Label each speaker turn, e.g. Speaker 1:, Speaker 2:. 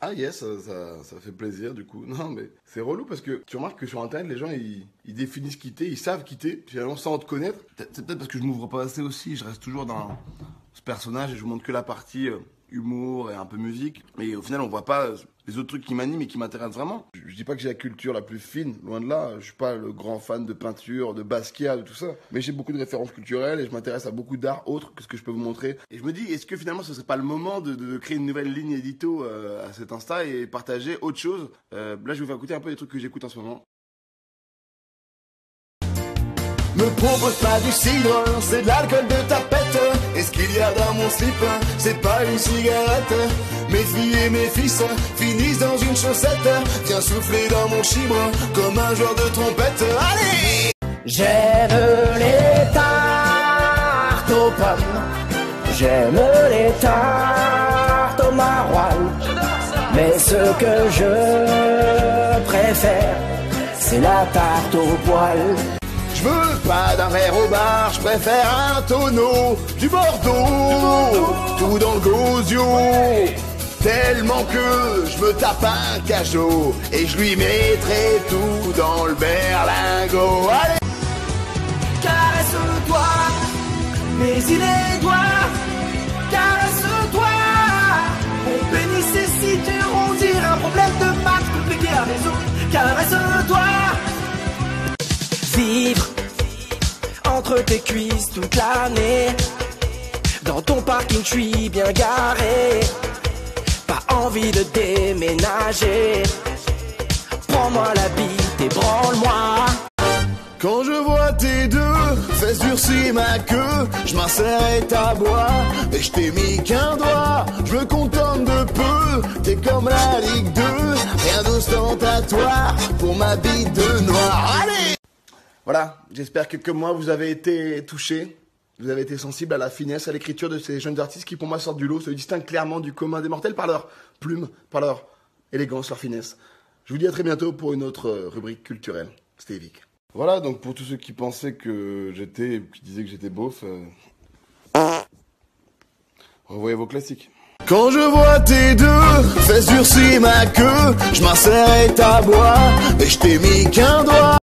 Speaker 1: Ah yes, ça fait plaisir du coup. Non mais c'est relou parce que tu remarques que sur internet les gens ils définissent quitter, ils savent quitter, finalement sans te connaître. C'est peut-être parce que je m'ouvre pas assez aussi, je reste toujours dans ce personnage et je vous montre que la partie humour et un peu musique. Mais au final on voit pas les autres trucs qui m'animent et qui m'intéressent vraiment. Je dis pas que j'ai la culture la plus fine, loin de là. Je suis pas le grand fan de peinture, de Basquiat, de tout ça. Mais j'ai beaucoup de références culturelles et je m'intéresse à beaucoup d'art autre que ce que je peux vous montrer. Et je me dis, est-ce que finalement ce serait pas le moment de créer une nouvelle ligne édito à cet Insta et partager autre chose. Là je vais vous faire écouter un peu des trucs que j'écoute en ce moment.
Speaker 2: Me propose pas du cidre, c'est de l'alcool de tapette. Et ce qu'il y a dans mon slip, c'est pas une cigarette. Mes filles et mes fils finissent dans une chaussette. Viens souffler dans mon chibre comme un joueur de trompette. Allez!
Speaker 3: J'aime les tartes aux pommes, j'aime les tartes au maroilles. Mais ce que je préfère, c'est la tarte au poil.
Speaker 2: Je veux pas d'un verre au bar, je préfère un tonneau, du Bordeaux, tout dans le gosio. Tellement que je me tape un cachot et je lui mettrai tout dans le berlingot. Allez!
Speaker 3: Caresse-toi, mais il est doigt. Caresse-toi, mon pénis est si dur, on dirait un problème de maths compliqué à résoudre. Caresse-toi. Vivre entre tes cuisses toute l'année. Dans ton parking, je suis bien garé. Pas envie de déménager. Prends-moi la bite et branle-moi.
Speaker 2: Quand je vois tes deux fesses durcir ma queue, je m'insère et t'aboie, et je t'ai mis qu'un doigt. Je me contente de peu, t'es comme la Ligue 2, rien d'ostentatoire pour ma bite de noir. Allez!
Speaker 1: Voilà, j'espère que comme moi vous avez été touchés, vous avez été sensible à la finesse, à l'écriture de ces jeunes artistes qui pour moi sortent du lot, se distinguent clairement du commun des mortels par leur plume, par leur élégance, leur finesse. Je vous dis à très bientôt pour une autre rubrique culturelle. C'était Evic. Voilà, donc pour tous ceux qui pensaient que qui disaient que j'étais beauf, revoyez vos classiques.
Speaker 2: Quand je vois tes deux fesses durcir ma queue, je m'insère et t'aboie, et je t'ai mis qu'un doigt.